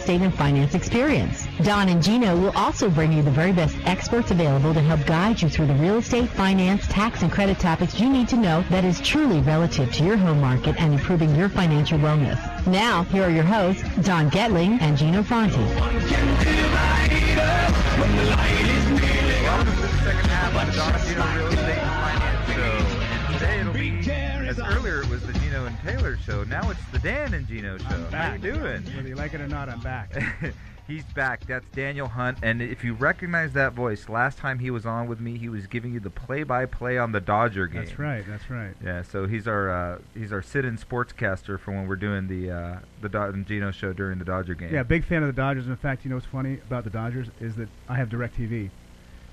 estate and finance experience. Don and Gino will also bring you the very best experts available to help guide you through the real estate, finance, tax, and credit topics you need to know that is truly relative to your home market and improving your financial wellness. Now, here are your hosts, Don Getling and Gino Franti. Welcome to the second half of the Don and Gino Real Estate and Finance Show. And today it'll be, as earlier it was the Gino and Taylor Show, now it's the Dan and Gino Show. How you doing? Whether you like it or not, I'm back. He's back. That's Daniel Hunt. And if you recognize that voice, last time he was on with me, he was giving you the play-by-play on the Dodger game. That's right. Yeah, so he's our sit-in sportscaster for when we're doing the Don and Gino Show during the Dodger game. Yeah, big fan of the Dodgers. In fact, you know what's funny about the Dodgers is that I have DirecTV.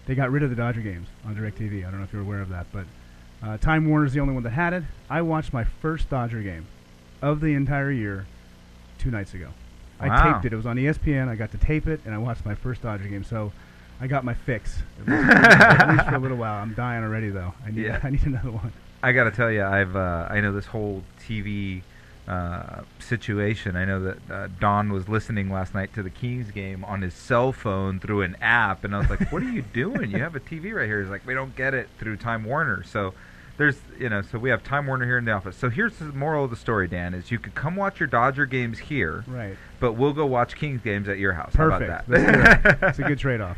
They got rid of the Dodger games on DirecTV. I don't know if you're aware of that, but Time Warner's the only one that had it. I watched my first Dodger game of the entire year 2 nights ago. Wow. I taped it. It was on ESPN. I got to tape it, and I watched my first Dodger game. So I got my fix, at least for a little while. I'm dying already, though. I need another one. I got to tell you, I know this whole TV situation. I know that Don was listening last night to the Kings game on his cell phone through an app, and I was like, "What are you doing? You have a TV right here." He's like, "We don't get it through Time Warner." So there's, so we have Time Warner here in the office. So here's the moral of the story, Dan: is you could come watch your Dodger games here, right? But we'll go watch Kings games at your house. Perfect. How about that? It's a good trade-off.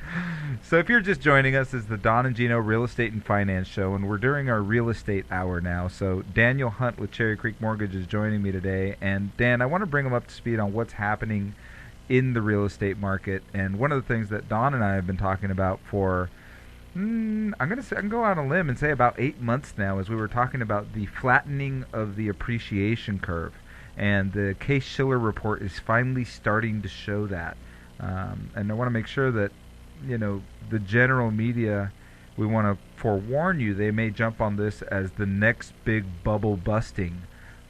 So if you're just joining us, it's the Don and Gino Real Estate and Finance Show, and we're during our real estate hour now. So Daniel Hunt with Cherry Creek Mortgage is joining me today. And Dan, I want to bring him up to speed on what's happening in the real estate market. And one of the things that Don and I have been talking about for, I can go out on a limb and say about 8 months now, as we were talking about the flattening of the appreciation curve. And the Case-Shiller report is finally starting to show that. And I want to make sure that, the general media, we want to forewarn you, they may jump on this as the next big bubble busting.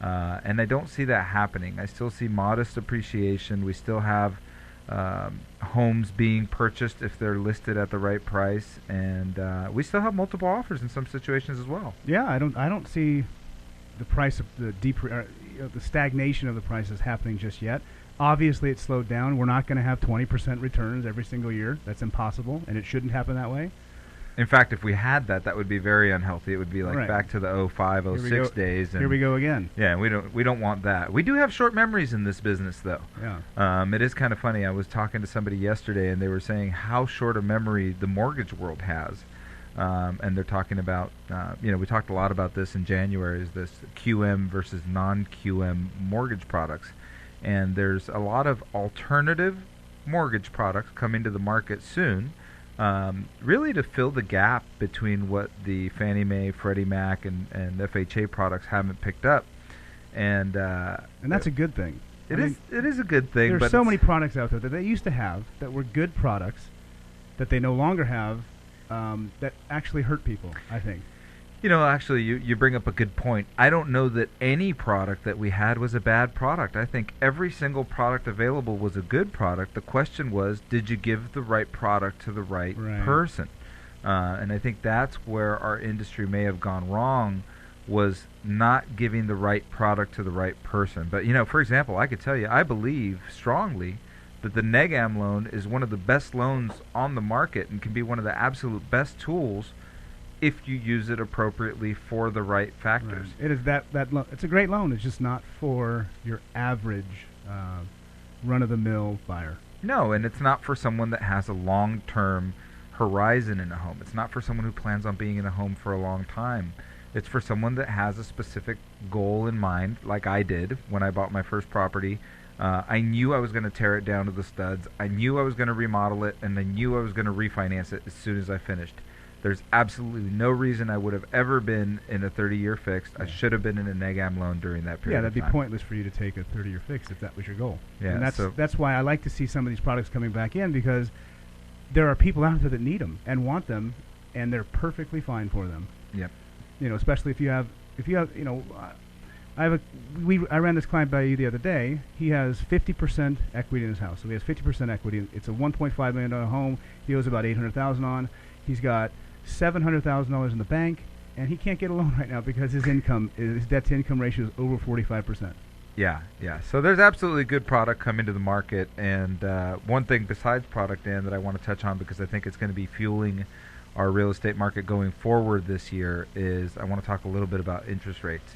And I don't see that happening. I still see modest appreciation. We still have homes being purchased if they're listed at the right price. And we still have multiple offers in some situations as well. Yeah, I don't see the price of the the stagnation of the prices happening just yet. Obviously, it's slowed down. We're not going to have 20% returns every single year. That's impossible, and it shouldn't happen that way. In fact, if we had that would be very unhealthy. It would be like back to the 05, 06 days. And here we go again. Yeah, we don't want that. We do have short memories in this business, though. Yeah. It is kind of funny. I was talking to somebody yesterday, and they were saying how short a memory the mortgage world has. And they're talking about, we talked a lot about this in January, is this QM versus non-QM mortgage products. And there's a lot of alternative mortgage products coming to the market soon, really to fill the gap between what the Fannie Mae, Freddie Mac, and FHA products haven't picked up. And that's a good thing. It is a good thing. There's so many products out there that they used to have that were good products that they no longer have that actually hurt people, I think. Actually, you bring up a good point. I don't know that any product that we had was a bad product. I think every single product available was a good product. The question was, did you give the right product to the right person? And I think that's where our industry may have gone wrong, was not giving the right product to the right person. But, for example, I could tell you, I believe strongly that the NEGAM loan is one of the best loans on the market and can be one of the absolute best tools if you use it appropriately for the right factors. Right. It is that loan. It's a great loan. It's just not for your average run-of-the-mill buyer. No, and it's not for someone that has a long-term horizon in a home. It's not for someone who plans on being in a home for a long time. It's for someone that has a specific goal in mind, like I did when I bought my first property. I knew I was going to tear it down to the studs. I knew I was going to remodel it, and I knew I was going to refinance it as soon as I finished. There's absolutely no reason I would have ever been in a 30-year fixed. I should have been in a NEGAM loan during that period. Yeah, that'd of time. be pointless for you to take a 30-year fix if that was your goal. Yeah, and that's why I like to see some of these products coming back in, because there are people out there that need them and want them, and they're perfectly fine for them. Yep. Especially if you have, I ran this client by you the other day. He has 50% equity in his house. So he has 50% equity. It's a $1.5 million home. He owes about $800,000 on. He's got $700,000 in the bank, and he can't get a loan right now because his debt-to-income ratio is over 45%. Yeah, yeah. So there's absolutely good product coming to the market, and one thing besides product, Dan, that I want to touch on because I think it's going to be fueling our real estate market going forward this year is I want to talk a little bit about interest rates.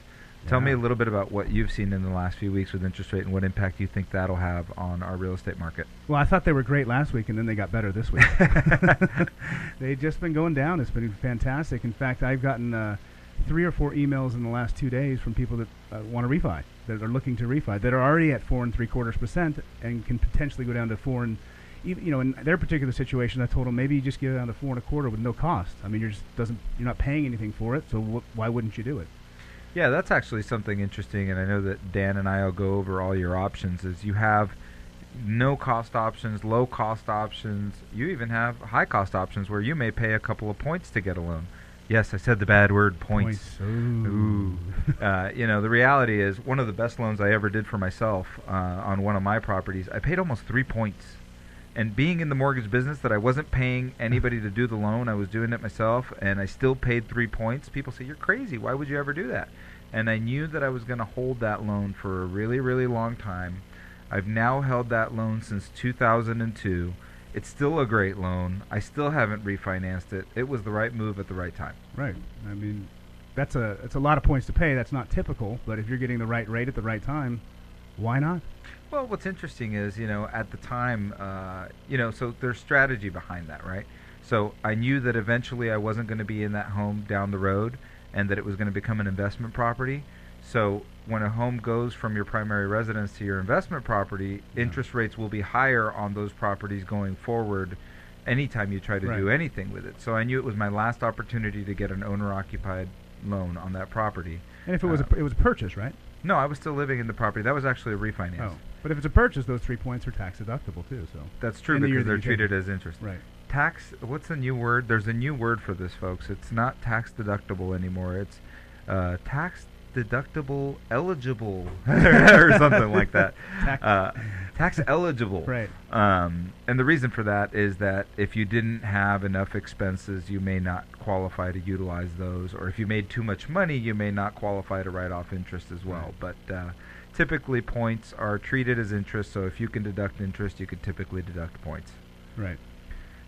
Tell me a little bit about what you've seen in the last few weeks with interest rate and what impact you think that'll have on our real estate market. Well, I thought they were great last week, and then they got better this week. They've just been going down. It's been fantastic. In fact, I've gotten 3 or 4 emails in the last 2 days from people that want to refi, that are looking to refi, that are already at 4.75% and can potentially go down to 4 and even, in their particular situation, I told them maybe you just get it down to 4.25 with no cost. I mean, you're not paying anything for it, so why wouldn't you do it? Yeah, that's actually something interesting, and I know that Dan and I will go over all your options. Is you have no-cost options, low-cost options. You even have high-cost options where you may pay a couple of points to get a loan. Yes, I said the bad word, points. Ooh. The reality is one of the best loans I ever did for myself on one of my properties, I paid almost 3 points. And being in the mortgage business that I wasn't paying anybody to do the loan, I was doing it myself, and I still paid 3 points. People say, you're crazy. Why would you ever do that? And I knew that I was going to hold that loan for a really, really long time. I've now held that loan since 2002. It's still a great loan. I still haven't refinanced it. It was the right move at the right time. Right. I mean, it's a lot of points to pay. That's not typical, but if you're getting the right rate at the right time, why not? Well, what's interesting is, at the time, so there's strategy behind that, right? So I knew that eventually I wasn't going to be in that home down the road and that it was going to become an investment property. So when a home goes from your primary residence to your investment property, interest rates will be higher on those properties going forward anytime you try to do anything with it. So I knew it was my last opportunity to get an owner-occupied loan on that property. And if it was a purchase, right? No, I was still living in the property. That was actually a refinance. Oh. But if it's a purchase, those 3 points are tax deductible too. So that's true because they're treated as interest. Right. Tax. What's the new word? There's a new word for this, folks. It's not tax deductible anymore. It's tax deductible eligible or something like that. Tax eligible. Right. And the reason for that is that if you didn't have enough expenses, you may not qualify to utilize those, or if you made too much money, you may not qualify to write off interest as well. But typically, points are treated as interest, so if you can deduct interest, you could typically deduct points. Right.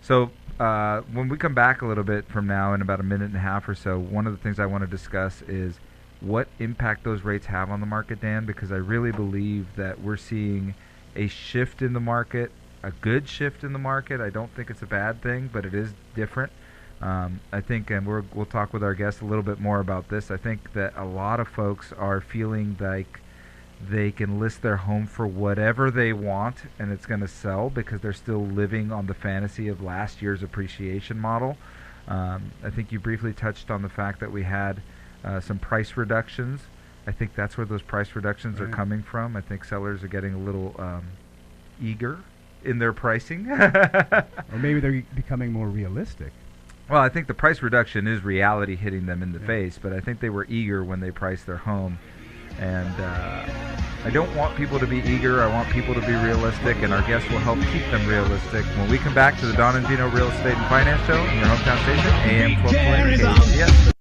So when we come back a little bit from now in about a minute and a half or so, one of the things I want to discuss is what impact those rates have on the market, Dan, because I really believe that we're seeing a shift in the market, a good shift in the market. I don't think it's a bad thing, but it is different. I think, and we'll talk with our guests a little bit more about this, I think that a lot of folks are feeling like they can list their home for whatever they want and it's going to sell because they're still living on the fantasy of last year's appreciation model. I think you briefly touched on the fact that we had some price reductions. I think that's where those price reductions are coming from. I think sellers are getting a little eager in their pricing. Or maybe they're becoming more realistic. Well, I think the price reduction is reality hitting them in the face, but I think they were eager when they priced their home. And I don't want people to be eager. I want people to be realistic, and our guests will help keep them realistic. When we come back to the Don and Gino Real Estate and Finance Show in your hometown station, AM 1220 KCS.